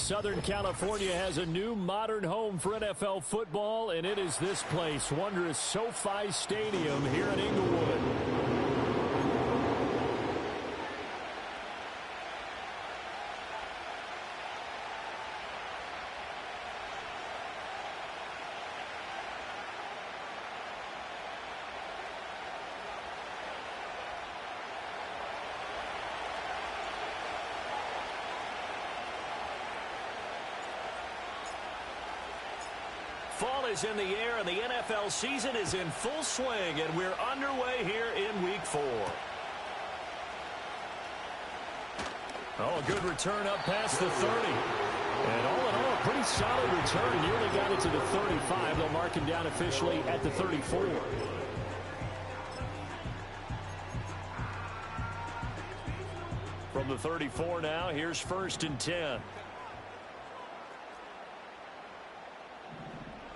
Southern California has a new modern home for NFL football, and it is this place, wondrous SoFi Stadium here in Inglewood. Fall is in the air, and the NFL season is in full swing, and we're underway here in Week 4. Oh, a good return up past the 30. And all in all, a pretty solid return. Nearly got it to the 35. They'll mark him down officially at the 34. From the 34 now, here's 1st and 10.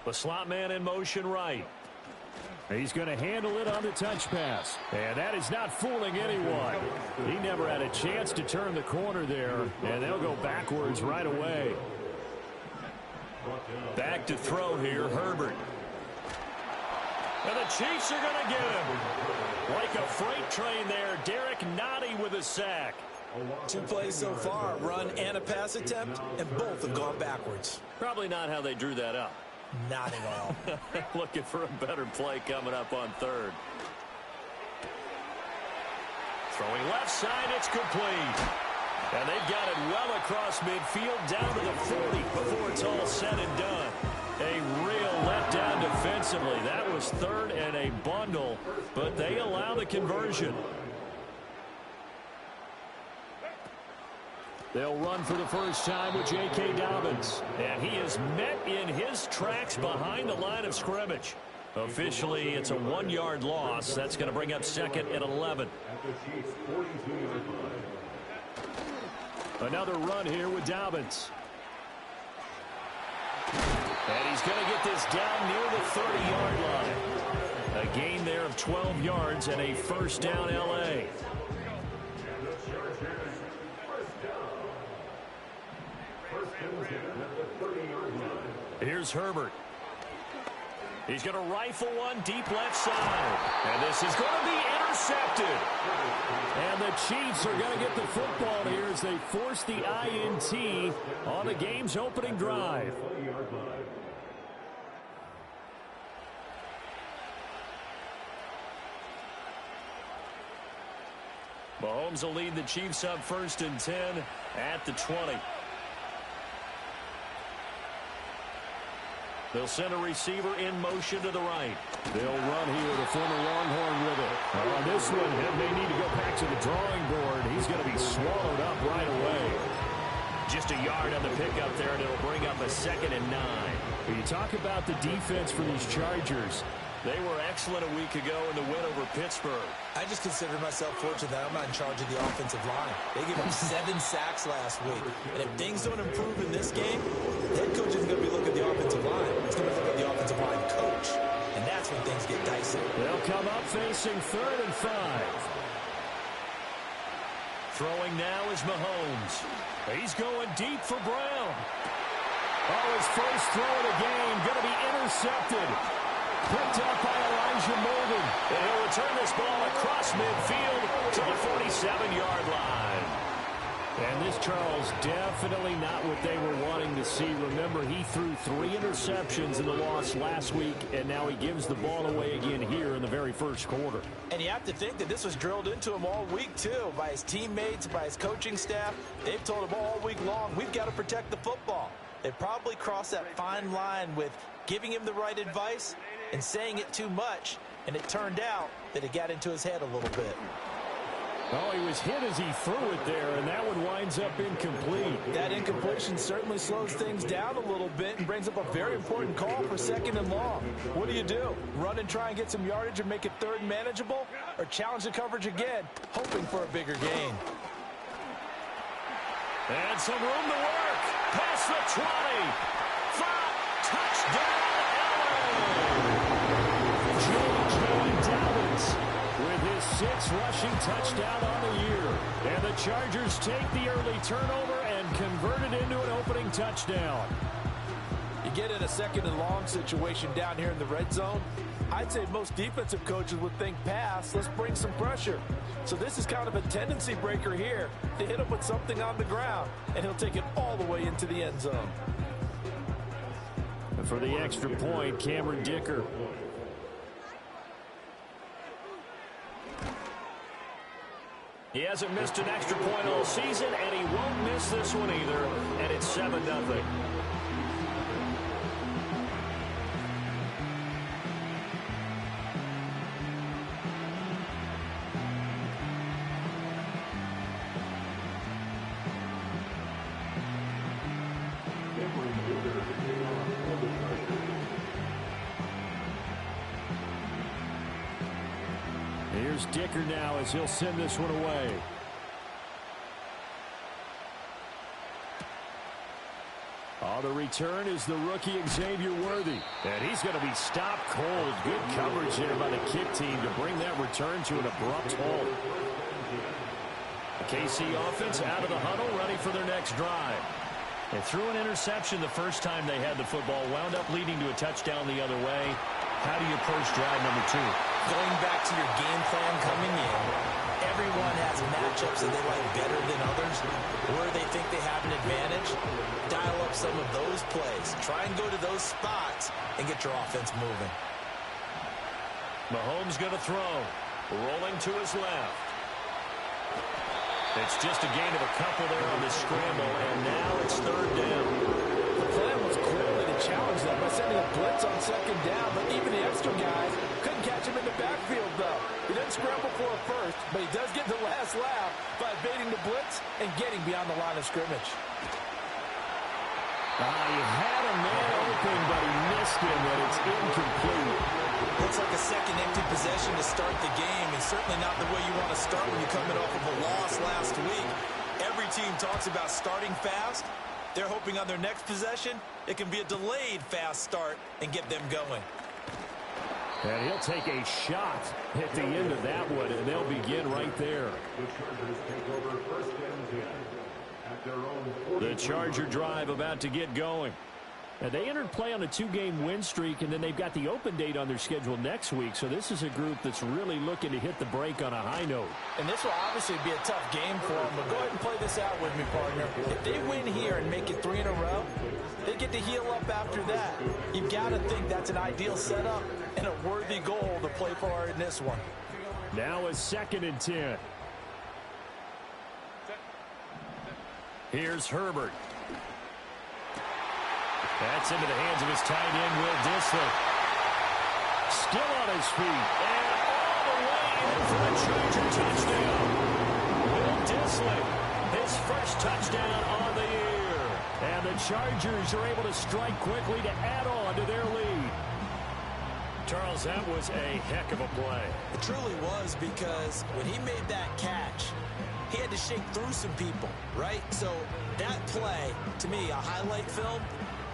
The slot man in motion right. He's going to handle it on the touch pass. And that is not fooling anyone. He never had a chance to turn the corner there, and they'll go backwards right away. Back to throw here, Herbert. And the Chiefs are going to get him. Like a freight train there, Derek Nottie with a sack. 2 plays so far, run and a pass attempt, and both have gone backwards. Probably not how they drew that up. Not at all. Looking for a better play coming up on 3rd. Throwing left side, it's complete. And they've got it well across midfield down to the 40 before it's all said and done. A real letdown defensively. That was 3rd and a bundle, but they allow the conversion. They'll run for the first time with J.K. Dobbins. And he is met in his tracks behind the line of scrimmage. Officially, it's a 1-yard loss. That's going to bring up 2nd and 11. Another run here with Dobbins. And he's going to get this down near the 30-yard line. A gain there of 12 yards and a first down L.A. Here's Herbert. He's going to rifle one deep left side. And this is going to be intercepted. And the Chiefs are going to get the football here as they force the INT on the game's opening drive. Mahomes will lead the Chiefs up 1st and 10 at the 20. They'll send a receiver in motion to the right. They'll run here, the former Longhorn with it. On this one, he may need to go back to the drawing board. He's going to be swallowed up right away. Just a yard on the pickup there, and it'll bring up a 2nd and 9. When you talk about the defense for these Chargers, they were excellent a week ago in the win over Pittsburgh. I just consider myself fortunate that I'm not in charge of the offensive line. They gave up 7 sacks last week. And if things don't improve in this game, the head coach isn't going to be looking at the offensive line. He's going to look at the offensive line coach. And that's when things get dicey. They'll come up facing 3rd and 5. Throwing now is Mahomes. He's going deep for Brown. Oh, his first throw of the game going to be intercepted. Picked up by Elijah Molden. And he'll return this ball across midfield to the 47-yard line. And this, Charles, definitely not what they were wanting to see. Remember, he threw 3 interceptions in the loss last week, and now he gives the ball away again here in the very first quarter. And you have to think that this was drilled into him all week, too, by his teammates, by his coaching staff. They've told him all week long, we've got to protect the football. They probably crossed that fine line with giving him the right advice and saying it too much, and it turned out that it got into his head a little bit. Oh, he was hit as he threw it there, and that one winds up incomplete. That incompletion certainly slows things down a little bit and brings up a very important call for 2nd and long. What do? Run and try and get some yardage and make it 3rd and manageable, or challenge the coverage again, hoping for a bigger gain? And some room to work. Past the 20. Touchdown, J.K. Dobbins with his 6th rushing touchdown on the year. And the Chargers take the early turnover and and converted into an opening touchdown. You get in a second and long situation down here in the red zone, I'd say most defensive coaches would think pass, let's bring some pressure. So this is kind of a tendency breaker here to hit him with something on the ground, and he'll take it all the way into the end zone. And for the extra point, Cameron Dicker. He hasn't missed an extra point all season, and he won't miss this one either, and it's 7-0. Here's Dicker now as he'll send this one away. The return is the rookie Xavier Worthy. And he's going to be stopped cold. Good coverage there by the kick team to bring that return to an abrupt halt. The KC offense out of the huddle, ready for their next drive. They threw an interception the first time they had the football, wound up leading to a touchdown the other way. How do you approach drive number 2? Going back to your game plan coming in, everyone has matchups that they like better than others, where they think they have an advantage. Dial up some of those plays. Try and go to those spots and get your offense moving. Mahomes going to throw. Rolling to his left. It's just a gain of a couple there on the scramble, and now it's third down. The plan was clearly to challenge them by sending a blitz on second down, but even the extra guys couldn't catch him in the backfield, though. He didn't scramble for a first, but he does get the last laugh by evading the blitz and getting beyond the line of scrimmage. He had a man open, but he missed him, and it's incomplete. Looks like a second empty possession to start the game, and certainly not the way you want to start when you're coming off of a loss last week. Every team talks about starting fast. They're hoping on their next possession, it can be a delayed fast start and get them going. And he'll take a shot at the end of that one, and they'll begin right there. The Charger drive about to get going. Now, they entered play on a 2-game win streak, and then they've got the open date on their schedule next week. So this is a group that's really looking to hit the break on a high note. And this will obviously be a tough game for them, but go ahead and play this out with me, partner. If they win here and make it 3 in a row, they get to heal up after that. You've got to think that's an ideal setup and a worthy goal to play for in this one. Now a 2nd and 10. Here's Herbert. That's into the hands of his tight end, Will Dissly. Still on his feet. And all the way in for a Charger touchdown. Will Dissly, his first touchdown on the year. And the Chargers are able to strike quickly to add on to their lead. Charles, that was a heck of a play. It truly was, because when he made that catch, he had to shake through some people, right? So that play, to me, a highlight film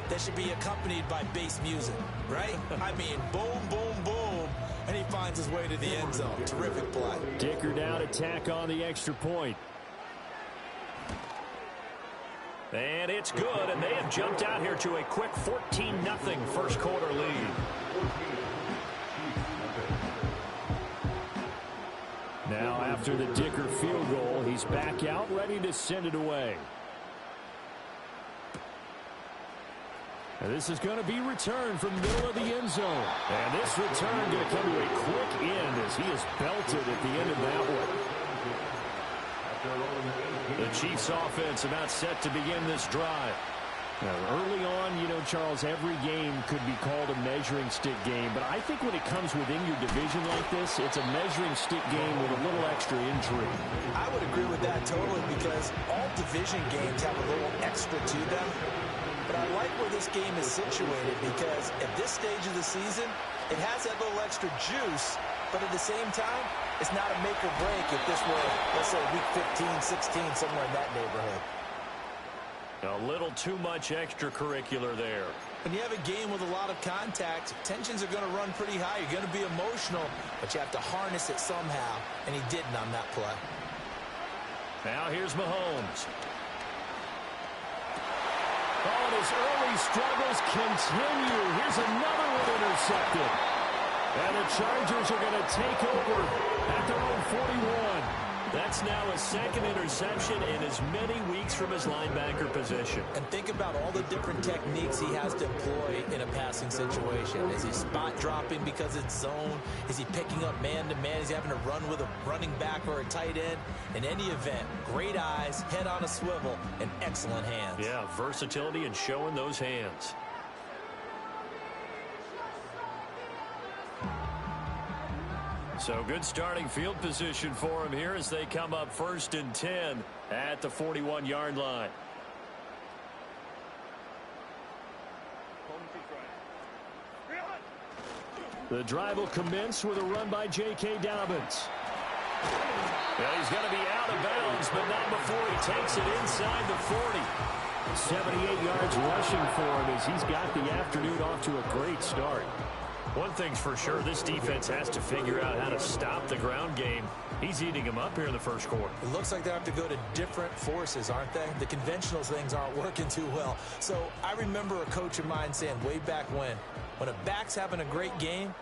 that should be accompanied by bass music, right? I mean, boom, boom, boom, and he finds his way to the end zone. Terrific play. Dicker down, attack on the extra point. And it's good, and they have jumped out here to a quick 14-0 first quarter lead. Now, after the Dicker field goal, he's back out, ready to send it away. And this is going to be returned from the middle of the end zone. And this return going to come to a quick end as he is belted at the end of that one. The Chiefs offense about set to begin this drive. Now, early on, you know, Charles, every game could be called a measuring stick game. But I think when it comes within your division like this, it's a measuring stick game with a little extra intrigue. I would agree with that totally, because all division games have a little extra to them. But I like where this game is situated, because at this stage of the season, it has that little extra juice. But at the same time, it's not a make or break if this were, let's say, week 15, 16, somewhere in that neighborhood. A little too much extracurricular there. When you have a game with a lot of contact, tensions are going to run pretty high. You're going to be emotional, but you have to harness it somehow, and he didn't on that play. Now here's Mahomes. Oh, and his early struggles continue. Here's another one intercepted. And the Chargers are going to take over at their own 41. That's now his second interception in as many weeks from his linebacker position. And think about all the different techniques he has to employ in a passing situation. Is he spot dropping because it's zone? Is he picking up man-to-man? Is he having to run with a running back or a tight end? In any event, great eyes, head on a swivel, and excellent hands. Yeah, versatility and showing those hands. So good starting field position for him here as they come up 1st and 10 at the 41-yard line. The drive will commence with a run by J.K. Dobbins. Well, he's going to be out of bounds, but not before he takes it inside the 40. 78 yards rushing for him as he's got the afternoon off to a great start. One thing's for sure, this defense has to figure out how to stop the ground game. He's eating them up here in the first quarter. It looks like they have to go to different forces, aren't they? The conventional things aren't working too well. So I remember a coach of mine saying way back when a back's having a great game,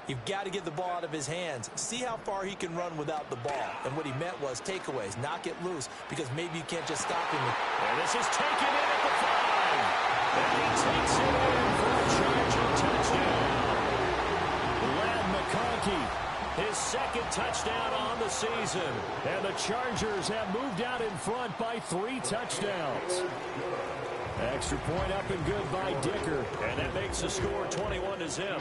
you've got to get the ball out of his hands. See how far he can run without the ball. And what he meant was takeaways, knock it loose, because maybe you can't just stop him. And this is taken in at the 5. And he takes it in for a Charger touchdown. His second touchdown on the season. And the Chargers have moved out in front by 3 touchdowns. Extra point up and good by Dicker. And that makes the score 21-0.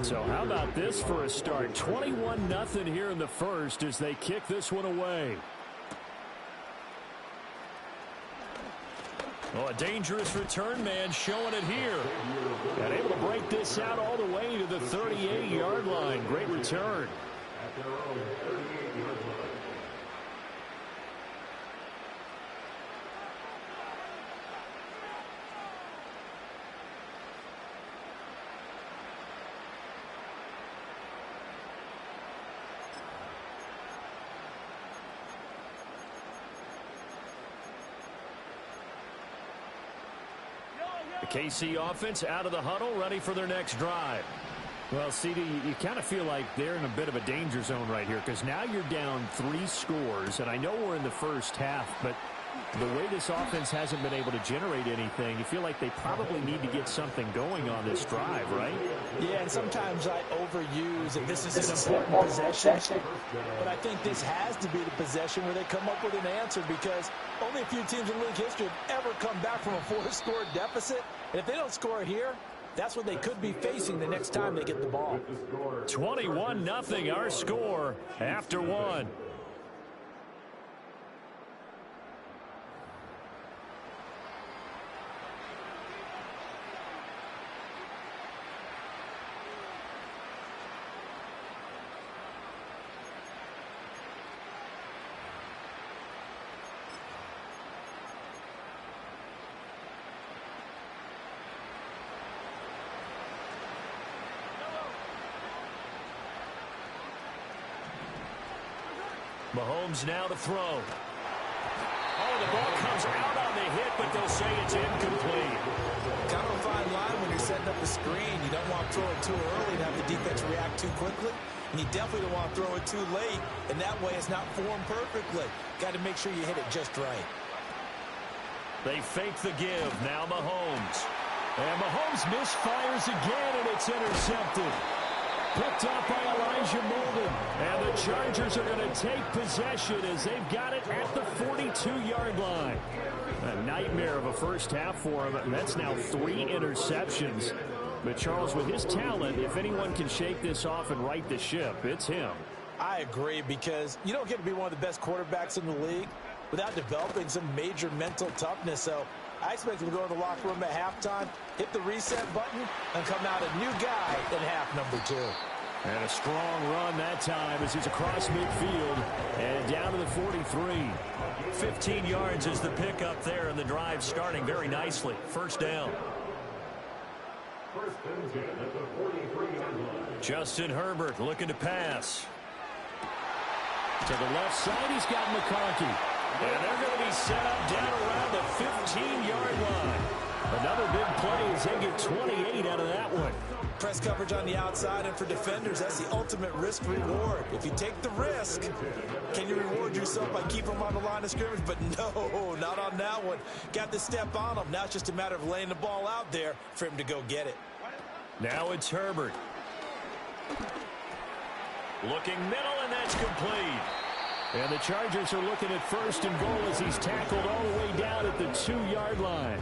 So how about this for a start? 21-0 here in the first as they kick this one away. Well, a dangerous return man showing it here. And able to break this out all the way to the 38-yard line. Great return. The KC offense out of the huddle, ready for their next drive. Well, CD, you kind of feel like they're in a bit of a danger zone right here because now you're down 3 scores, and I know we're in the first half, but the way this offense hasn't been able to generate anything, you feel like they probably need to get something going on this drive, right? Yeah, and sometimes I overuse if this is an important possession, but I think this has to be the possession where they come up with an answer because only a few teams in league history have ever come back from a 4-score deficit, and if they don't score here, that's what they could be facing the next time they get the ball. 21-0 our score after 1. Mahomes now to throw. Oh, the ball comes out on the hit, but they'll say it's incomplete. Kind of a fine line when you're setting up the screen. You don't want to throw it too early and have the defense react too quickly. And you definitely don't want to throw it too late, and that way it's not formed perfectly. Got to make sure you hit it just right. They fake the give. Now Mahomes. And Mahomes misfires again, and it's intercepted. Picked up by Elijah Molden. And the Chargers are going to take possession as they've got it at the 42-yard line. A nightmare of a first half for him. That's now 3 interceptions. But Charles, with his talent, if anyone can shake this off and right the ship, it's him. I agree, because you don't get to be one of the best quarterbacks in the league without developing some major mental toughness. So I expect him to go in the locker room at halftime, hit the reset button, and come out a new guy in half number 2. And a strong run that time as he's across midfield and down to the 43. 15 yards is the pickup there, and the drive starting very nicely. First down. Justin Herbert looking to pass. To the left side, he's got McConkey. And they're going to be set up down around the 15-yard line. Another big play as they get 28 out of that one. Press coverage on the outside, and for defenders, that's the ultimate risk-reward. If you take the risk, can you reward yourself by keeping them on the line of scrimmage? But no, not on that one. Got the step on him. Now it's just a matter of laying the ball out there for him to go get it. Now it's Herbert. Looking middle, and that's complete. And the Chargers are looking at first and goal as he's tackled all the way down at the 2-yard line.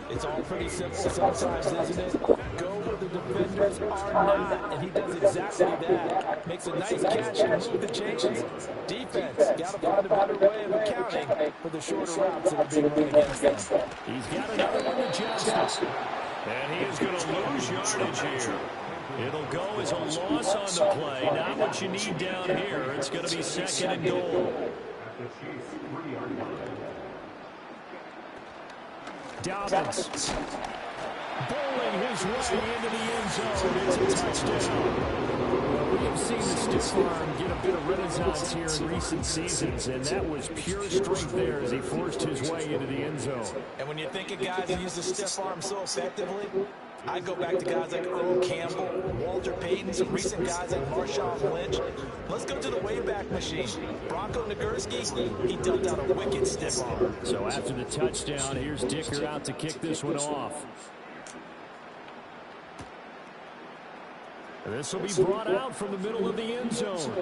It's all pretty simple sometimes, isn't it? Go where the defenders are not, and he does exactly that. Makes a nice catch and move the chains. Defense, got to find a better way of accounting for the shorter routes that are being run against them. He's got another one to Justice. And he is going to lose yardage here. It'll go as a loss on the play. Not what you need down here. It's going to be second and goal. Dobbins bowling his way into the end zone. It's a touchdown. We have seen the stiff arm get a bit of renaissance here in recent seasons, and that was pure strength there as he forced his way into the end zone. And when you think of guys who use the stiff arm so effectively, I go back to guys like Earl Campbell, Walter Payton, some recent guys like Marshawn Lynch. Let's go to the Wayback Machine. Bronco Nagurski, he dealt out a wicked stiff arm. So after the touchdown, here's Dicker out to kick this one off. And this will be brought out from the middle of the end zone.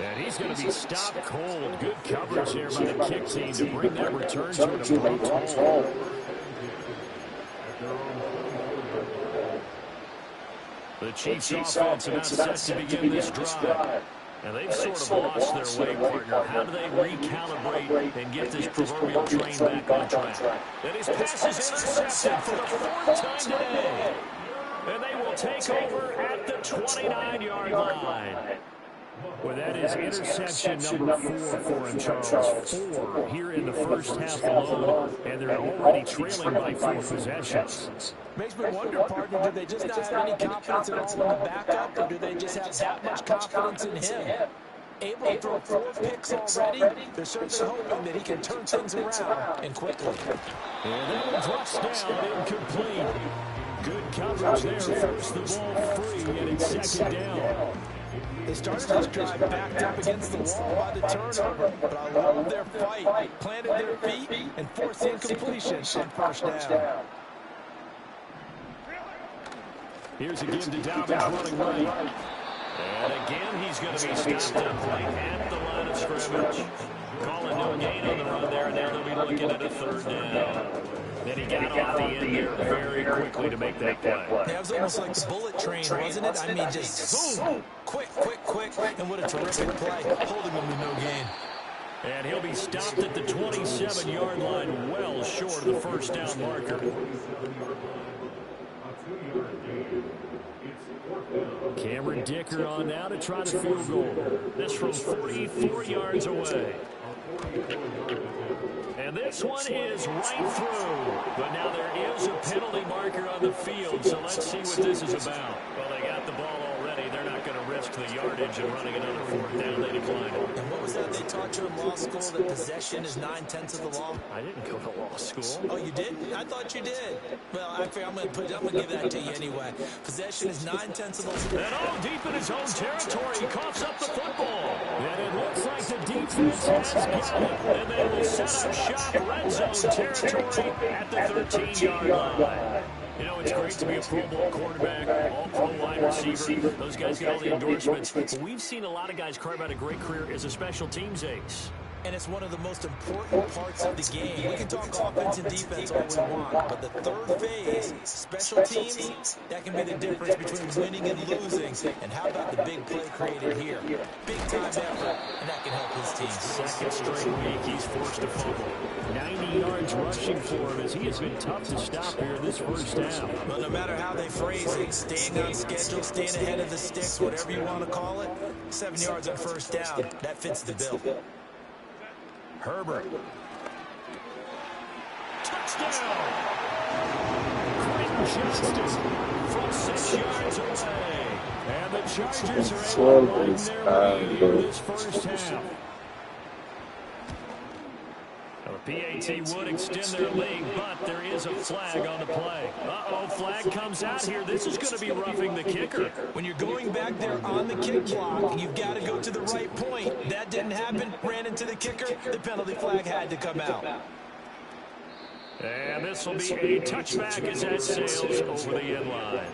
And he's going to be stopped cold. Good coverage there by the kick team to bring that return to an abrupt halt. The Chiefs offense about set to begin this drive. And they've sort of lost their way, partner. How do they recalibrate and get this proverbial train back on track? And his pass is intercepted for the 4th time today. And they will take over at the 29-yard line. Well, that is interception number 4 for him, Charles. 4 here in the first half alone, and they're already trailing by 4 possessions. Makes me wonder, partner, do they just not have any confidence at all in the backup, or do they just have that much confidence in him? Able to throw 4 picks already, they're certainly hoping that he can turn things around and quickly. And that one drops down, incomplete. Good coverage there, forced the ball free, and it's second down. They started this drive backed up against the wall by the turnover, but I love their fight. Planted their feet and forced incompletion on first down. Here's a give to Dobbins running right. And again, he's going to be stopped up right at the line of scrimmage. Calling no gain on the run there, and now they'll be looking at a 3rd down. Then he got off the end there very quickly to make that play. That was almost like the bullet train, wasn't it? I mean, just boom, quick, and what a terrific play, holding him to no gain. And he'll be stopped at the 27-yard line, well short of the first down marker. Cameron Dicker on now to try the field goal. This from 44 yards away. And this one is right through. But now there is a penalty marker on the field, so let's see what this is about. Well, they got the ball already. They're not going to risk the yardage and running another 4th down. They declined it. And what was that they taught you in law school, that possession is 9/10 of the law? I didn't go to law school. Oh, you did? I thought you did. Well, actually, I'm going to give that to you anyway. Possession is 9/10 of the law. And all deep in his own territory, he coughs up the football. And it looks like the defense has got it. And they will set up shop red zone territory at the 13-yard line. You know, it's great to be a Pro Bowl quarterback, all-pro wide receiver. Those guys get all the endorsements. But we've seen a lot of guys carve out a great career as a special teams ace. And it's one of the most important parts of the game. We can talk offense and defense all we want, but the 3rd phase, special teams, that can be the difference between winning and losing. And how about the big play created here? Big-time effort, and that can help his team. 2nd straight week, he's forced to fumble. 90 yards rushing for him as he has been tough to stop here in this first half. Well, no matter how they phrase it, staying on schedule, staying ahead of the sticks, whatever you want to call it, 7 yards on first down, that fits the bill. Herbert. Touchdown! Justice from 6 yards away. And the Chargers are able to widen their lead in this first half. PAT would extend their lead, but there is a flag on the play. Uh-oh, flag comes out here. This is going to be roughing the kicker. When you're going back there on the kick block, you've got to go to the right point. That didn't happen. Ran into the kicker. The penalty flag had to come out. And this will be a touchback as that sails over the end line.